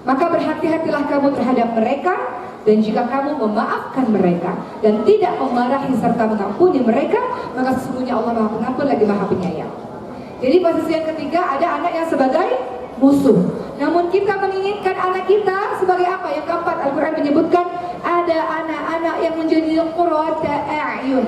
Maka berhati-hatilah kamu terhadap mereka, dan jika kamu memaafkan mereka dan tidak memarahi serta mengampuni mereka, maka sesungguhnya Allah Maha Pengampun lagi Maha Penyayang. Jadi posisi yang ketiga, ada anak yang sebagai musuh. Namun kita menginginkan anak kita sebagai apa? Yang keempat, Al-Quran menyebutkan ada anak-anak yang menjadi qurrata a'yun,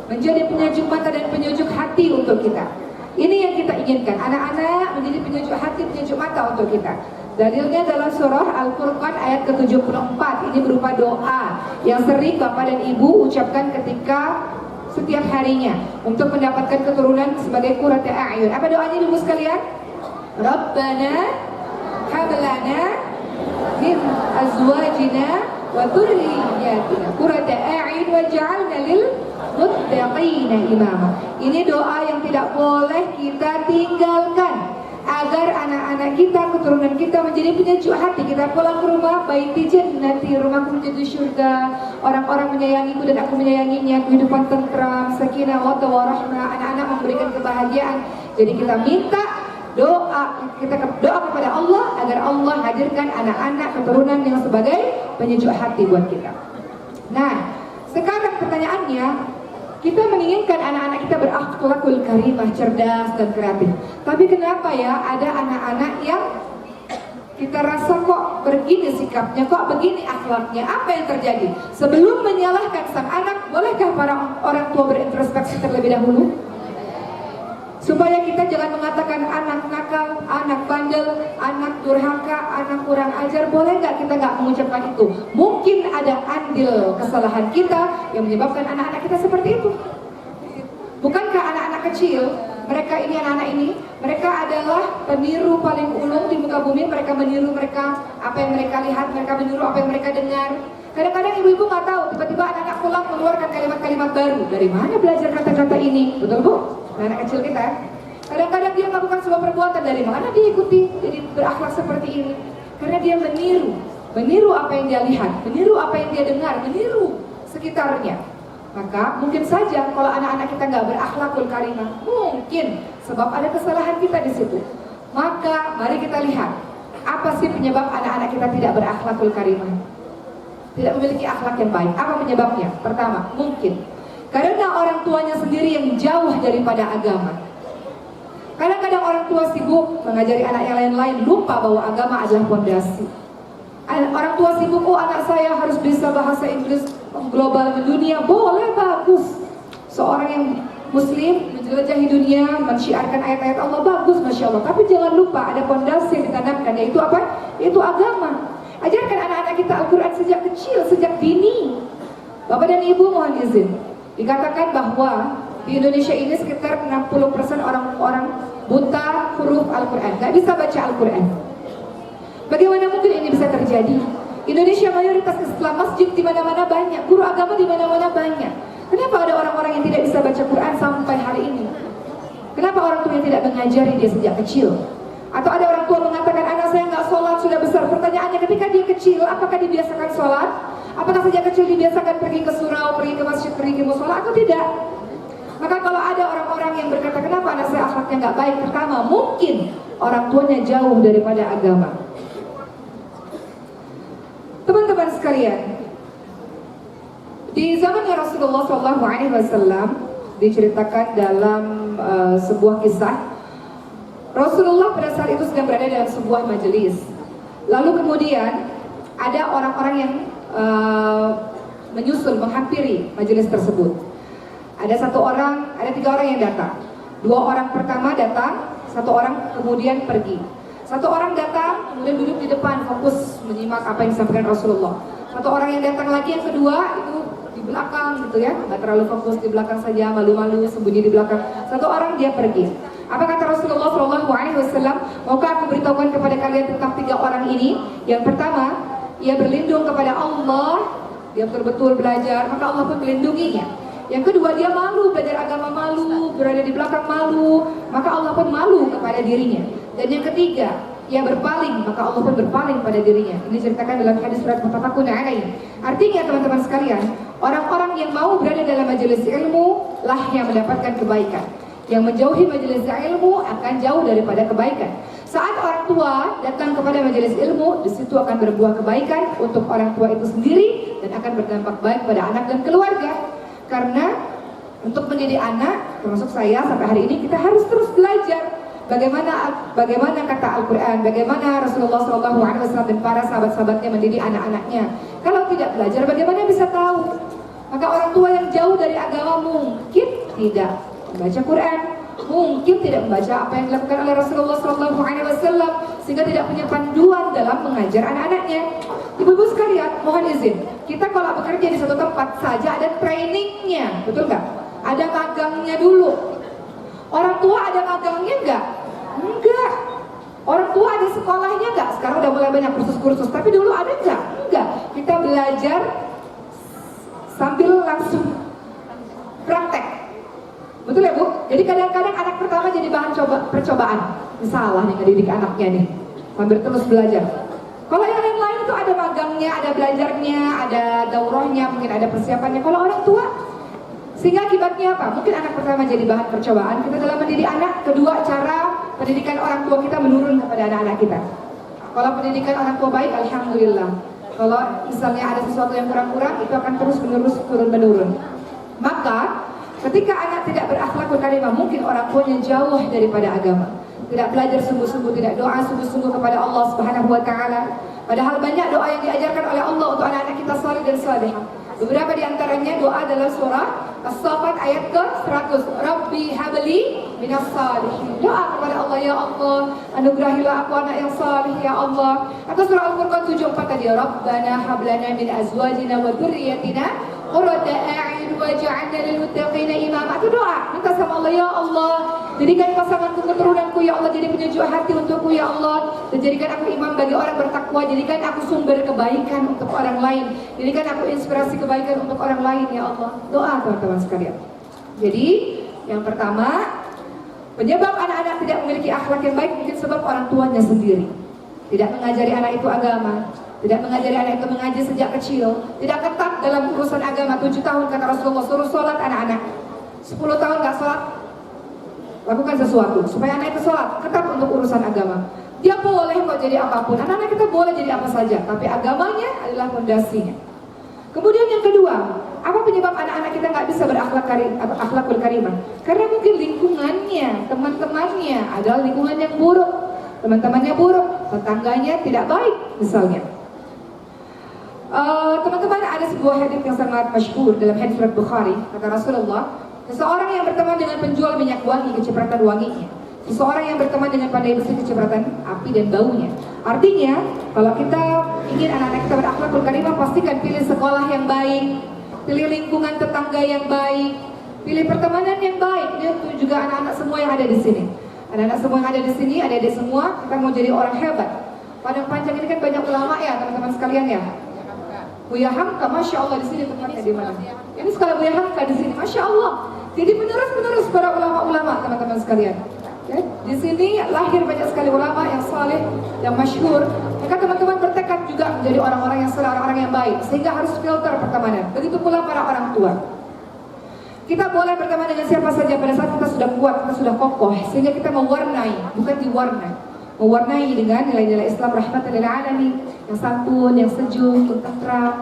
menjadi penyejuk mata dan penyejuk hati untuk kita. Ini yang kita inginkan, anak-anak menjadi penyejuk hati, penyejuk mata untuk kita. Dalilnya dalam surah Al-Furqan ayat ke-74. Ini berupa doa yang sering bapak dan ibu ucapkan ketika setiap harinya untuk mendapatkan keturunan sebagai qurrata a'yun. Apa doanya ibu sekalian? Rabbana hablana min azwajina wa dhurriyyatina qurrata a'yun waj'alna lil muttaqina imama. Ini doa yang tidak boleh kita tinggalkan, agar anak-anak kita, keturunan kita menjadi penyejuk hati. Kita pulang ke rumah, baiti jannati, rumahku menjadi surga, orang-orang menyayangiku dan aku menyayanginya, kehidupan tentram, sakinah wa warahmah, anak-anak memberikan kebahagiaan. Jadi kita minta doa, kita doa kepada Allah agar Allah hadirkan anak-anak keturunan yang sebagai penyejuk hati buat kita. Nah, sekarang pertanyaannya, kita menginginkan anak-anak kita berakhlakul karimah, cerdas dan kreatif. Tapi kenapa ya ada anak-anak yang kita rasa kok begini sikapnya, kok begini akhlaknya? Apa yang terjadi? Sebelum menyalahkan sang anak, bolehkah para orang tua berintrospeksi terlebih dahulu? Supaya kita jangan mengatakan anak nakal, anak bandel, anak durhaka, anak kurang ajar. Boleh nggak kita nggak mengucapkan itu? Mungkin ada andil kesalahan kita yang menyebabkan anak-anak kita seperti itu. Bukankah anak-anak kecil, mereka ini anak-anak ini, mereka adalah peniru paling ulung di muka bumi. Mereka meniru apa yang mereka lihat, mereka meniru apa yang mereka dengar. Kadang-kadang ibu-ibu nggak tahu, tiba-tiba anak-anak pulang mengeluarkan kalimat-kalimat baru. Dari mana belajar kata-kata ini? Betul bu? Anak kecil kita, kadang-kadang dia melakukan sebuah perbuatan, dari mana dia ikuti jadi berakhlak seperti ini? Karena dia meniru apa yang dia lihat, meniru apa yang dia dengar, meniru sekitarnya. Maka mungkin saja kalau anak-anak kita nggak berakhlakul karimah, mungkin sebab ada kesalahan kita di situ. Maka mari kita lihat apa sih penyebab anak-anak kita tidak berakhlakul karimah, tidak memiliki akhlak yang baik. Apa penyebabnya? Pertama, mungkin karena orang tuanya sendiri yang jauh daripada agama. Kadang-kadang orang tua sibuk mengajari anak yang lain-lain, lupa bahwa agama adalah fondasi. Orang tua sibuk, oh anak saya harus bisa bahasa Inggris global mendunia. Boleh, bagus. Seorang yang muslim menjelajahi dunia, mensyiarkan ayat-ayat Allah, bagus, Masya Allah. Tapi jangan lupa ada fondasi yang ditanamkan, yaitu apa? Yaitu agama. Ajarkan anak-anak kita Al-Quran sejak kecil, sejak dini. Bapak dan Ibu mohon izin, dikatakan bahwa di Indonesia ini sekitar 60% orang-orang buta huruf Al-Quran, gak bisa baca Al-Quran. Bagaimana mungkin ini bisa terjadi? Indonesia mayoritas Islam, masjid di mana-mana banyak, guru agama di mana-mana banyak. Kenapa ada orang-orang yang tidak bisa baca Quran sampai hari ini? Kenapa orang tua yang tidak mengajari dia sejak kecil? Atau ada orang tua mengatakan anak saya nggak sholat sudah besar. Pertanyaannya, ketika dia kecil, apakah dibiasakan sholat? Apakah sejak kecil dibiasakan pergi ke surau, pergi ke masjid, pergi ke musola atau tidak? Maka kalau ada orang-orang yang berkata kenapa anak saya akhlaknya nggak baik, pertama mungkin orang tuanya jauh daripada agama. Teman-teman sekalian, di zamannya Rasulullah SAW diceritakan dalam sebuah kisah, Rasulullah pada saat itu sedang berada dalam sebuah majelis. Lalu kemudian ada orang-orang yang menyusul, menghampiri majelis tersebut. Ada tiga orang yang datang. Dua orang pertama datang, satu orang kemudian pergi. Satu orang datang, kemudian duduk di depan, fokus menyimak apa yang disampaikan Rasulullah. Satu orang yang datang lagi, yang kedua, itu di belakang gitu ya, nggak terlalu fokus, di belakang saja, malu-malu, sembunyi di belakang. Satu orang dia pergi. Apa kata Rasulullah SAW? Maukah aku beritahukan kepada kalian tentang tiga orang ini? Yang pertama, ia berlindung kepada Allah, dia betul-betul belajar, maka Allah pun melindunginya. Yang kedua, dia malu, belajar agama malu, berada di belakang malu, maka Allah pun malu kepada dirinya. Dan yang ketiga, ia berpaling, maka Allah pun berpaling pada dirinya. Ini diceritakan dalam hadis surat muttafaqun alaih. Artinya teman-teman sekalian, orang-orang yang mau berada dalam majelis ilmu lah yang mendapatkan kebaikan. Yang menjauhi majelis ilmu akan jauh daripada kebaikan. Saat orang tua datang kepada majelis ilmu, di situ akan berbuah kebaikan untuk orang tua itu sendiri dan akan berdampak baik pada anak dan keluarga. Karena untuk mendidik anak, termasuk saya sampai hari ini, kita harus terus belajar bagaimana kata Al-Quran, bagaimana Rasulullah SAW dan para sahabat-sahabatnya mendidik anak-anaknya. Kalau tidak belajar, bagaimana bisa tahu? Maka orang tua yang jauh dari agama mungkin tidak membaca Quran, mungkin tidak membaca apa yang dilakukan oleh Rasulullah SAW, sehingga tidak punya panduan dalam mengajar anak-anaknya. Ibu-ibu sekalian, mohon izin, kita kalau bekerja di satu tempat saja ada trainingnya, betul nggak? Ada magangnya dulu. Orang tua ada magangnya nggak? Enggak. Orang tua ada sekolahnya nggak? Sekarang udah mulai banyak kursus-kursus, tapi dulu ada nggak? Enggak. Kita belajar sambil langsung praktek. Betul ya Bu? Jadi kadang-kadang anak pertama jadi bahan percobaan. Ini salah nih ngedidik anaknya nih, sambil terus belajar. Kalau yang lain itu ada magangnya, ada belajarnya, ada daurahnya, mungkin ada persiapannya. Kalau orang tua, sehingga akibatnya apa? Mungkin anak pertama jadi bahan percobaan kita dalam mendidik anak. Kedua, cara pendidikan orang tua kita menurun kepada anak-anak kita. Kalau pendidikan orang tua baik, alhamdulillah. Kalau misalnya ada sesuatu yang kurang-kurang, itu akan terus-menerus turun-menurun. Maka ketika anak tidak berakhlakul karimah, mungkin orang tuanya jauh daripada agama, tidak belajar sungguh-sungguh, tidak doa sungguh-sungguh kepada Allah Subhanahu wa taala. Padahal banyak doa yang diajarkan oleh Allah untuk anak-anak kita saleh dan salihah. Beberapa di antaranya doa adalah surah As-Saffat ayat ke-100. Rabbi habli minas salihin. Doa kepada Allah, ya Allah, anugerahilah aku anak yang salih ya Allah. Atau surah Al-Furqan 74 tadi, Rabbana hablana min azwajina wa dzurriyyatina qurrata a'yun waj'alna lil muttaqina imama. Itu doa, minta sama Allah, ya Allah, jadikan pasanganku keturunanku ya Allah jadi penyejuk hati untukku ya Allah, dan jadikan aku imam bagi orang bertakwa, jadikan aku sumber kebaikan untuk orang lain, jadikan aku inspirasi kebaikan untuk orang lain ya Allah. Doa teman-teman sekalian. Jadi yang pertama, penyebab anak-anak tidak memiliki akhlak yang baik mungkin sebab orang tuanya sendiri tidak mengajari anak itu agama, tidak mengajari anak itu mengaji sejak kecil, tidak ketat dalam urusan agama. 7 tahun kata Rasulullah suruh sholat anak-anak, 10 tahun gak sholat, lakukan sesuatu supaya anak itu sholat, ketat untuk urusan agama. Dia boleh kok jadi apapun, anak-anak kita boleh jadi apa saja, tapi agamanya adalah fondasinya. Kemudian yang kedua, apa penyebab anak-anak kita nggak bisa berakhlakul karimah? Karena mungkin lingkungannya, teman-temannya adalah lingkungan yang buruk, teman-temannya buruk, tetangganya tidak baik misalnya. Teman-teman, ada sebuah hadits yang sangat masyhur dalam hadits riwayat Bukhari. Kata Rasulullah, seseorang yang berteman dengan penjual minyak wangi kecipratan wanginya, seseorang yang berteman dengan pandai besi kecipratan api dan baunya. Artinya, kalau kita ingin anak-anak kita berakhlakul karimah, pastikan pilih sekolah yang baik, pilih lingkungan tetangga yang baik, pilih pertemanan yang baik. Ini juga anak-anak semua yang ada di sini. Anak-anak semua yang ada di sini, adik-adik semua, kita mau jadi orang hebat. Padang Panjang ini kan banyak ulama ya, teman-teman sekalian ya. Buya Hamka, masya Allah, di sini tempatnya di mana? Ini sekolah Buya Hamka di sini, masya Allah. Jadi penerus-penerus para ulama-ulama, teman-teman sekalian. Ya, di sini lahir banyak sekali ulama yang saleh, yang masyhur. Maka teman-teman bertekad juga menjadi orang-orang yang saleh, orang-orang yang baik, sehingga harus filter pertemanan. Begitu pula para orang tua. Kita boleh berteman dengan siapa saja pada saat kita sudah kuat, kita sudah kokoh, sehingga kita mewarnai, bukan diwarnai. Mewarnai dengan nilai-nilai Islam rahmatan lil alamin, yang santun, yang sejuk, yang tentram,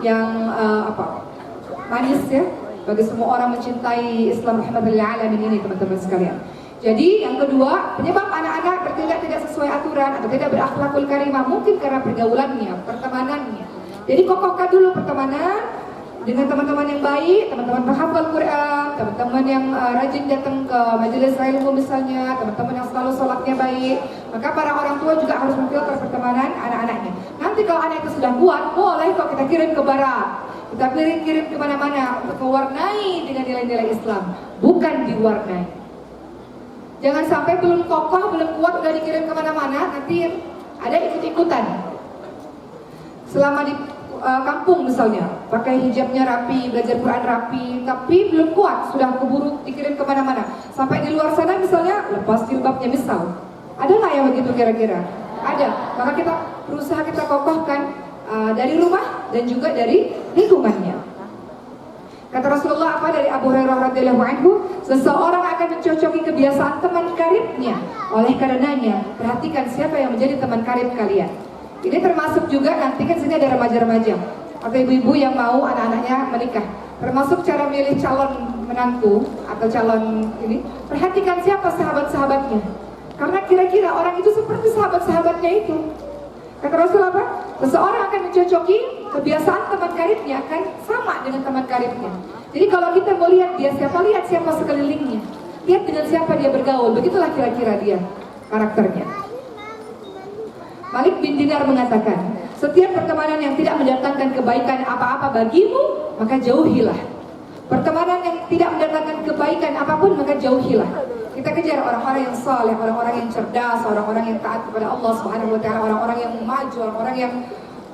yang manis ya, bagi semua orang mencintai Islam rahmatan lil alamin ini, teman-teman sekalian. Jadi yang kedua, penyebab anak-anak bertindak tidak sesuai aturan atau tidak berakhlakul karimah mungkin karena pergaulannya, pertemanannya. Jadi kokohkan dulu pertemanan dengan teman-teman yang baik, teman-teman penghafal Quran, teman-teman yang rajin datang ke majelis ilmu misalnya, teman-teman yang selalu sholatnya baik. Maka para orang tua juga harus memfilter pertemanan anak-anaknya. Nanti kalau anak itu sudah kuat, boleh kok kita kirim ke barat, kita kirim kemana-mana untuk mewarnai dengan nilai-nilai Islam, bukan diwarnai. Jangan sampai belum kokoh, belum kuat udah dikirim kemana-mana, nanti ada ikut-ikutan. Selama di kampung misalnya, pakai hijabnya rapi, belajar Quran rapi, tapi belum kuat, sudah keburu dikirim kemana-mana. Sampai di luar sana misalnya, lepas jilbabnya misal. Ada nggak yang begitu kira-kira? Ada. Maka kita berusaha kita kokohkan dari rumah dan juga dari lingkungannya. Kata Rasulullah apa dari Abu Hurairah radhiyallahu anhu, seseorang akan mencocoki kebiasaan teman karibnya. Oleh karenanya, perhatikan siapa yang menjadi teman karib kalian. Ini termasuk juga nanti kan sini ada remaja-remaja atau ibu-ibu yang mau anak-anaknya menikah. Termasuk cara milih calon menantu atau calon ini, perhatikan siapa sahabat-sahabatnya. Karena kira-kira orang itu seperti sahabat-sahabatnya itu. Kata Rasul apa? Seseorang akan mencocoki kebiasaan teman karibnya akan sama dengan teman karibnya. Jadi kalau kita mau lihat dia siapa, lihat siapa sekelilingnya. Lihat dengan siapa dia bergaul. Begitulah kira-kira dia karakternya. Malik bin Dinar mengatakan, setiap pertemanan yang tidak mendatangkan kebaikan apa-apa bagimu, maka jauhilah. Pertemanan yang tidak mendatangkan kebaikan apapun, maka jauhilah. Kita kejar orang-orang yang saleh, orang-orang yang cerdas, orang-orang yang taat kepada Allah Subhanahu wa taala, orang-orang yang maju, orang-orang yang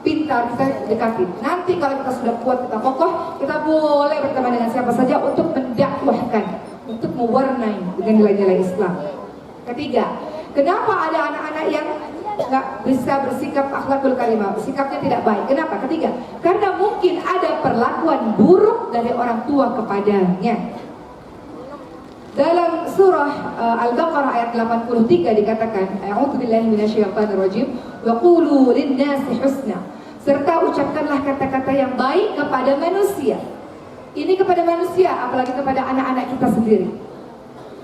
pintar, kita dekati. Nanti kalau kita sudah kuat, kita kokoh, kita boleh berteman dengan siapa saja untuk mendakwahkan, untuk mewarnai dengan nilai-nilai Islam. Ketiga, kenapa ada anak-anak yang nggak bisa bersikap akhlakul karimah, sikapnya tidak baik? Kenapa? Ketiga, karena mungkin ada perlakuan buruk dari orang tua kepadanya. Dalam surah Al-Baqarah ayat 83 dikatakan, A'udzubillahi minasyaitonirrajim, wa qulu lin-nasi husna, serta ucapkanlah kata-kata yang baik kepada manusia. Ini kepada manusia, apalagi kepada anak-anak kita sendiri.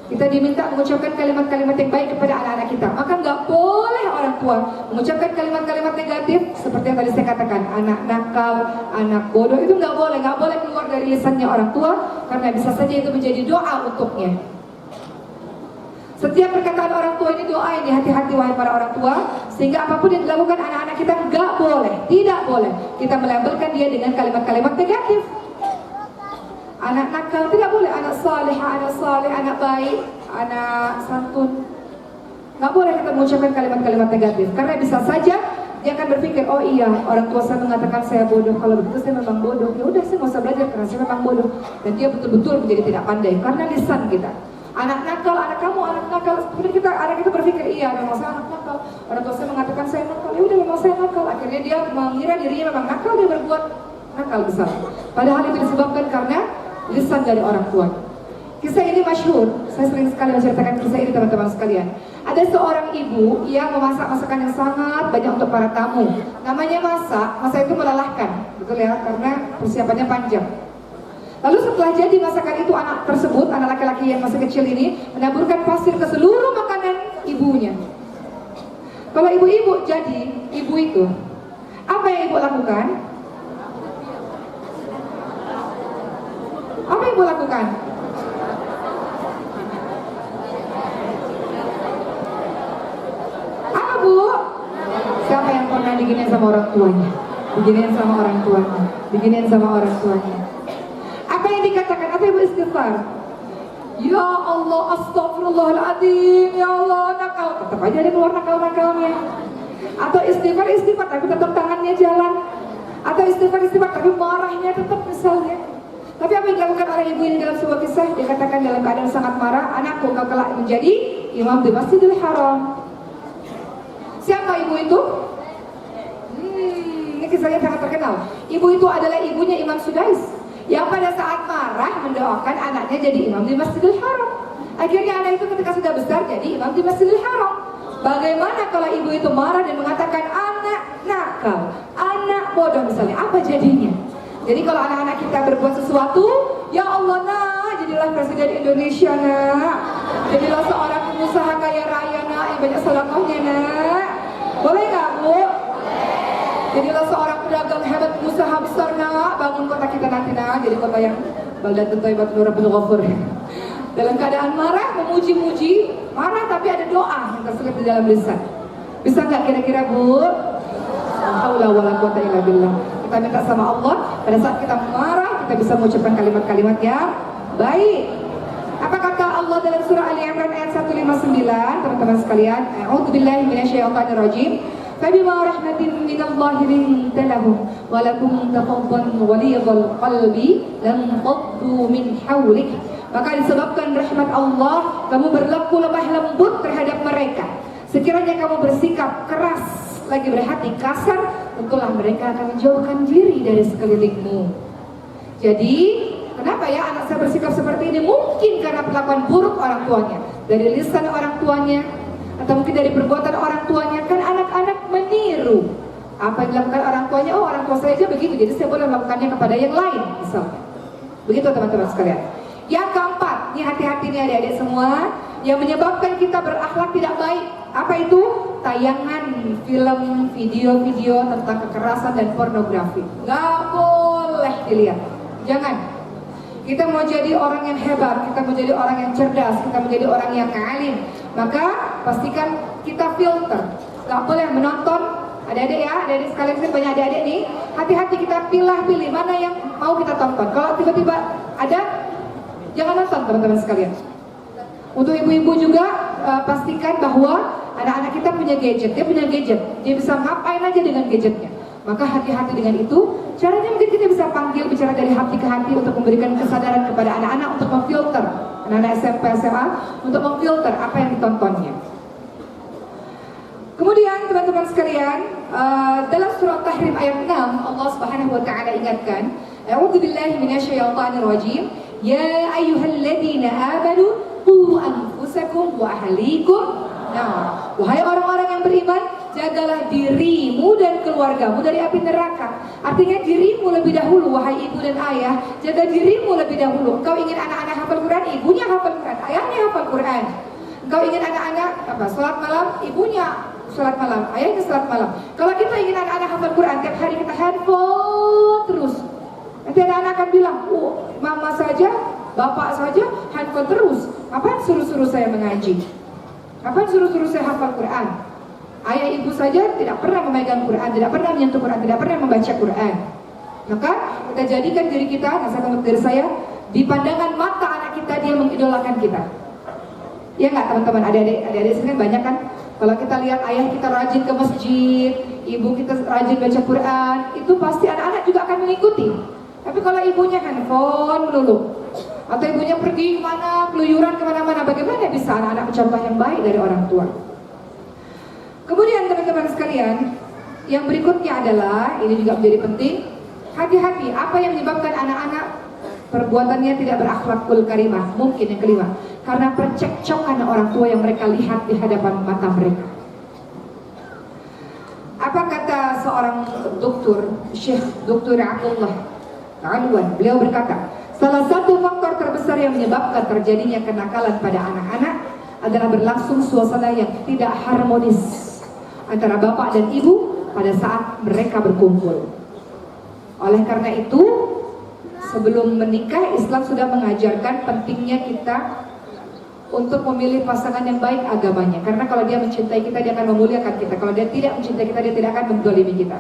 Kita diminta mengucapkan kalimat-kalimat yang baik kepada anak-anak kita. Maka nggak boleh orang tua mengucapkan kalimat-kalimat negatif seperti yang tadi saya katakan, anak nakal, anak bodoh, itu nggak boleh keluar dari lisannya orang tua, karena bisa saja itu menjadi doa untuknya. Setiap perkataan orang tua ini doa, ini hati-hati wahai para orang tua, sehingga apapun yang dilakukan anak-anak kita nggak boleh, tidak boleh kita melabelkan dia dengan kalimat-kalimat negatif. Anak nakal tidak boleh, anak saleh, anak baik, anak santun. Nggak boleh kita mengucapkan kalimat-kalimat negatif, karena bisa saja dia akan berpikir, oh iya, orang tua saya mengatakan saya bodoh, kalau begitu saya memang bodoh. Ya udah, saya nggak usah belajar karena saya memang bodoh. Dan dia betul-betul menjadi tidak pandai karena lisan kita. Anak nakal, anak kamu anak nakal. Kemudian anak kita berpikir, iya, memang saya anak nakal. Orang tua saya mengatakan saya nakal. Ya udah, memang saya nakal. Akhirnya dia mengira dirinya memang nakal, dia berbuat nakal besar. Padahal itu disebabkan karena lisan dari orang tua. Kisah ini masyhur, saya sering sekali menceritakan kisah ini teman-teman sekalian. Ada seorang ibu yang memasak masakan yang sangat banyak untuk para tamu. Namanya masak itu melelahkan, betul ya, karena persiapannya panjang. Lalu setelah jadi masakan itu, anak tersebut, anak laki-laki yang masih kecil ini, menaburkan pasir ke seluruh makanan ibunya. Kalau ibu-ibu jadi ibu itu, apa yang ibu lakukan? Apa yang ibu lakukan? Apa bu? Siapa yang pernah diginiin sama orang tuanya? Diginiin sama orang tuanya? Diginiin sama orang tuanya? Apa yang dikatakan? Apa ibu istighfar? Ya Allah, astagfirullahaladzim, ya Allah, nakal. Tetap aja dia keluar nakal-nakalnya. Atau istighfar tapi tetap tangannya jalan. Atau istighfar tapi marahnya tetap misalnya. Tapi apa yang dilakukan oleh ibu ini dalam sebuah kisah? Dikatakan dalam keadaan sangat marah, anakku kau kelak menjadi imam di Masjidil Haram. Siapa ibu itu? Ini kisahnya sangat terkenal. Ibu itu adalah ibunya Imam Sudais, yang pada saat marah mendoakan anaknya jadi imam di Masjidil Haram. Akhirnya anak itu ketika sudah besar jadi imam di Masjidil Haram. Bagaimana kalau ibu itu marah dan mengatakan anak nakal, anak bodoh misalnya, apa jadinya? Jadi kalau anak-anak kita berbuat sesuatu, ya Allah nak, jadilah presiden Indonesia nak, jadilah seorang pengusaha kaya raya nak, yang banyak sedekahnya nak. Boleh nggak bu? Jadilah seorang pedagang hebat, pengusaha besar nak, bangun kota kita nanti nak, jadi kota yang baldatun thayyibatun wa rabbul ghafur. Dalam keadaan marah, memuji-muji, marah tapi ada doa yang terselip di dalam lisan. Bisa nggak kira-kira bu? La haula wala quwwata illa billah. Kita minta sama Allah, pada saat kita marah, kita bisa mengucapkan kalimat-kalimat yang baik. Apa kata Allah dalam surah Ali Imran ayat 159, teman-teman sekalian? A'udzubillahi minasyaitonirrajim. Fabima rahmatin minallahi linta lahum wa lakum tafaddan waliyadul qalbi lam taddu min hawlik. Maka disebabkan rahmat Allah, kamu berlaku lemah lembut terhadap mereka. Sekiranya kamu bersikap keras, lagi berhati kasar, tentulah mereka akan menjauhkan diri dari sekelilingmu. Jadi kenapa ya anak saya bersikap seperti ini? Mungkin karena perlakuan buruk orang tuanya, dari lisan orang tuanya, atau mungkin dari perbuatan orang tuanya. Kan anak-anak meniru apa yang dilakukan orang tuanya. Oh, orang tua saya aja begitu, jadi saya boleh melakukannya kepada yang lain, misalnya. Begitu teman-teman sekalian. Yang keempat, ini hati-hati nih adik-adik semua, yang menyebabkan kita berakhlak tidak baik. Apa itu? Tayangan film, video-video tentang kekerasan dan pornografi. Nggak boleh dilihat. Jangan. Kita mau jadi orang yang hebat, kita mau jadi orang yang cerdas, kita mau jadi orang yang alim, maka pastikan kita filter. Nggak boleh menonton. Adik-adik ya, adik-adik sekalian, saya banyak adik-adik nih. Hati-hati, kita pilih mana yang mau kita tonton. Kalau tiba-tiba ada, jangan nonton teman-teman sekalian. Untuk ibu-ibu juga pastikan bahwa anak-anak kita punya gadget. Dia punya gadget, dia bisa ngapain aja dengan gadgetnya. Maka hati-hati dengan itu. Caranya mungkin kita bisa panggil, bicara dari hati ke hati untuk memberikan kesadaran kepada anak-anak untuk memfilter, anak-anak SMP, SMA, untuk memfilter apa yang ditontonnya. Kemudian teman-teman sekalian, dalam surah Tahrim ayat 6 Allah Subhanahu wa taala ingatkan, A'udzubillahi minasyaitonir rajim, ya ayyuhalladzina amanu qu anfusakum wa ahlikum nar. Wahai orang-orang yang beriman, jagalah dirimu dan keluargamu dari api neraka. Artinya dirimu lebih dahulu, wahai ibu dan ayah, jaga dirimu lebih dahulu. Engkau ingin anak-anak hafal Quran, ibunya hafal Quran, ayahnya hafal Quran. Engkau ingin anak-anak salat malam, ibunya salat malam, ayahnya salat malam. Kalau kita ingin anak-anak hafal Quran, tiap hari kita handphone terus, nanti anak-anak akan bilang, oh, mama saja, bapak saja handphone terus. Apaan suruh-suruh saya mengaji? Apaan suruh-suruh saya hafal Quran? Ayah ibu saja tidak pernah memegang Quran, tidak pernah menyentuh Quran, tidak pernah membaca Quran. Maka kita jadikan diri kita, nasihat dari saya, di pandangan mata anak kita dia mengidolakan kita. Ya nggak teman-teman, adik-adik sini kan banyak kan. Kalau kita lihat ayah kita rajin ke masjid, ibu kita rajin baca Quran, itu pasti anak-anak juga akan mengikuti. Tapi kalau ibunya handphone melulu, atau ibunya pergi kemana, keluyuran kemana-mana, bagaimana bisa anak-anak mencontoh yang baik dari orang tua? Kemudian teman-teman sekalian, yang berikutnya adalah, ini juga menjadi penting, hati-hati apa yang menyebabkan anak-anak perbuatannya tidak berakhlakul karimah. Mungkin yang kelima, karena percekcokan orang tua yang mereka lihat di hadapan mata mereka. Apa kata seorang dokter, Syekh Dr. Abdullah Alwan, beliau berkata, salah satu faktor terbesar yang menyebabkan terjadinya kenakalan pada anak-anak adalah berlangsung suasana yang tidak harmonis antara bapak dan ibu pada saat mereka berkumpul. Oleh karena itu, sebelum menikah, Islam sudah mengajarkan pentingnya kita untuk memilih pasangan yang baik agamanya. Karena kalau dia mencintai kita, dia akan memuliakan kita. Kalau dia tidak mencintai kita, dia tidak akan mendolimi kita.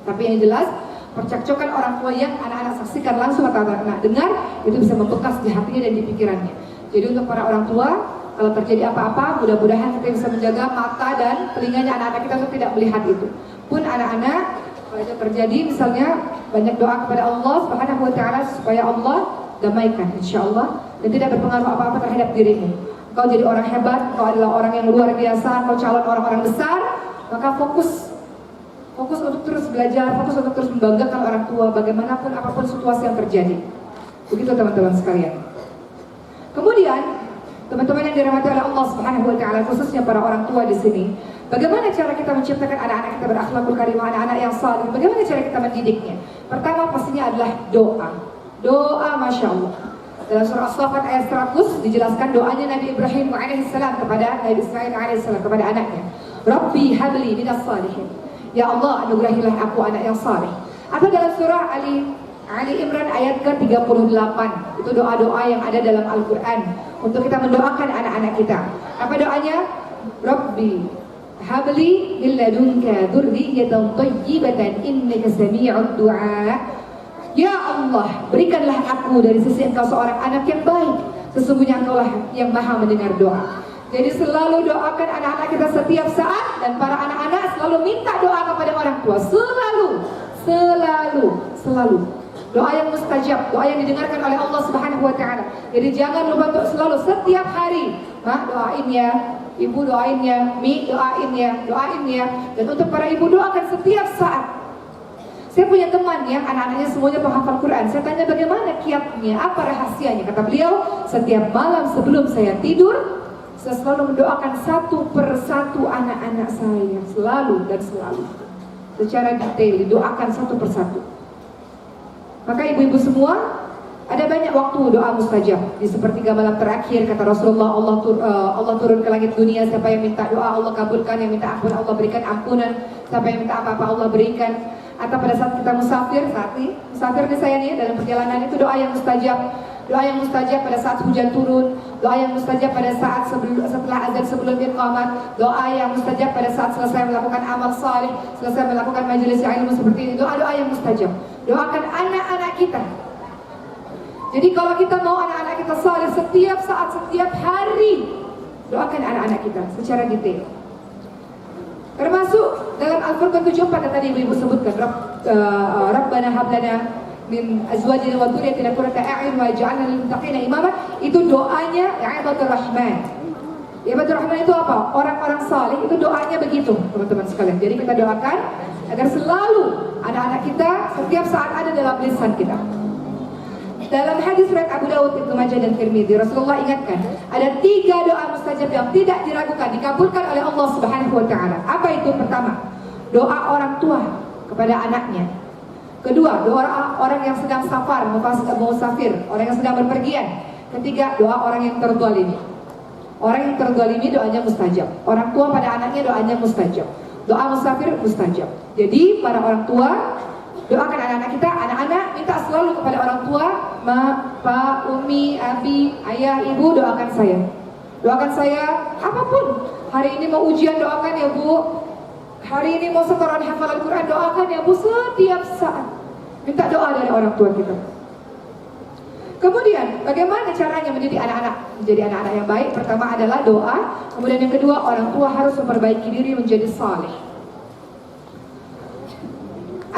Tapi yang jelas, percekcokan orang tua yang anak-anak saksikan langsung atau anak-anak dengar, itu bisa membekas di hatinya dan di pikirannya. Jadi untuk para orang tua, kalau terjadi apa-apa, mudah-mudahan kita bisa menjaga mata dan telinganya anak-anak kita untuk tidak melihat itu. Pun anak-anak, kalau itu terjadi, misalnya banyak doa kepada Allah Subhanahu wa taala supaya Allah damaikan, insyaallah, dan tidak berpengaruh apa-apa terhadap dirimu. Kau jadi orang hebat, kau adalah orang yang luar biasa, kau calon orang-orang besar, maka fokus untuk terus belajar, fokus untuk terus membanggakan orang tua, bagaimanapun apapun situasi yang terjadi. Begitu teman-teman sekalian. Kemudian teman-teman yang dirahmati oleh Allah Subhanahu wa taala, khususnya para orang tua di sini, bagaimana cara kita menciptakan anak-anak kita berakhlakul karimah, anak-anak yang saleh? Bagaimana cara kita mendidiknya? Pertama pastinya adalah doa. Doa, Masya Allah. Dalam surah As-Saffat ayat 100 dijelaskan doanya Nabi Ibrahim alaihissalam kepada Nabi Ismail alaihissalam, kepada anaknya. Rabbi habli minas salihin. Ya Allah, anugerahilah aku anak yang saleh. Atau dalam surah Ali Imran ayat ke-38, itu doa-doa yang ada dalam Al-Quran untuk kita mendoakan anak-anak kita. Apa doanya? Rabbi habli min ladunka dzurriyyatan thayyibatan innaka sami'ud du'a. Ya Allah, berikanlah aku dari sisi Engkau seorang anak yang baik. Sesungguhnya Engkau lah yang maha mendengar doa. Jadi selalu doakan anak-anak kita setiap saat, dan para anak-anak selalu minta doa kepada orang tua. Selalu. Doa yang mustajab, doa yang didengarkan oleh Allah Subhanahu wa taala. Jadi jangan lupa untuk selalu setiap hari, doain ya, ibu doain ya, mi doain ya. Dan untuk para ibu doakan setiap saat. Saya punya teman yang anak-anaknya semuanya penghafal Quran. Saya tanya bagaimana kiatnya, apa rahasianya. Kata beliau, setiap malam sebelum saya tidur, saya selalu mendoakan satu persatu anak-anak saya. Selalu dan selalu. Secara detail, didoakan satu persatu. Maka ibu-ibu semua, ada banyak waktu doa mustajab. Di sepertiga malam terakhir, kata Rasulullah, Allah turun ke langit dunia. Siapa yang minta doa, Allah kabulkan. Yang minta ampun, Allah berikan ampunan. Siapa yang minta apa-apa, Allah berikan. Atau pada saat kita musafir, musafir nih saya nih dalam perjalanan, itu doa yang mustajab. Doa yang mustajab pada saat hujan turun, doa yang mustajab pada saat setelah azan sebelum iqamat, doa yang mustajab pada saat selesai melakukan amal saleh, selesai melakukan majelis ilmu seperti ini. Doa-doa yang mustajab. Doakan anak-anak kita. Jadi kalau kita mau anak-anak kita saleh, setiap saat, setiap hari, doakan anak-anak kita secara detail. Termasuk dalam Al-Furqan 74 yang tadi ibu sebutkan, Rabbana hablana min azwajina wa dhurriyyatina qurrata a'yun waj'alna lil muttaqina imama. Itu doanya ibadur rahman. Ibadur rahman itu apa? Orang-orang saleh, itu doanya begitu, teman-teman sekalian. Jadi kita doakan agar selalu anak-anak kita setiap saat ada dalam lisan kita. Dalam hadis riwayat Abu Dawud, Ibnu Majah dan Tirmidzi, Rasulullah ingatkan ada 3 doa mustajab yang tidak diragukan, dikabulkan oleh Allah Subhanahu wa taala. Apa itu? Pertama, doa orang tua kepada anaknya. Kedua, doa orang yang sedang safar, musafir, orang yang sedang berpergian. Ketiga, doa orang yang terzalimi. Orang yang terzalimi doanya mustajab. Orang tua pada anaknya doanya mustajab. Doa musafir mustajab. Jadi para orang tua, doakan anak-anak kita. Anak-anak minta selalu kepada orang tua, ma, pa, umi, abi, ayah, ibu, doakan saya. Doakan saya apapun. Hari ini mau ujian, doakan ya bu. Hari ini mau setoran hafalan Quran, doakan ya bu. Setiap saat minta doa dari orang tua kita. Kemudian bagaimana caranya mendidik anak-anak menjadi anak-anak yang baik? Pertama adalah doa. Kemudian yang kedua, orang tua harus memperbaiki diri menjadi saleh.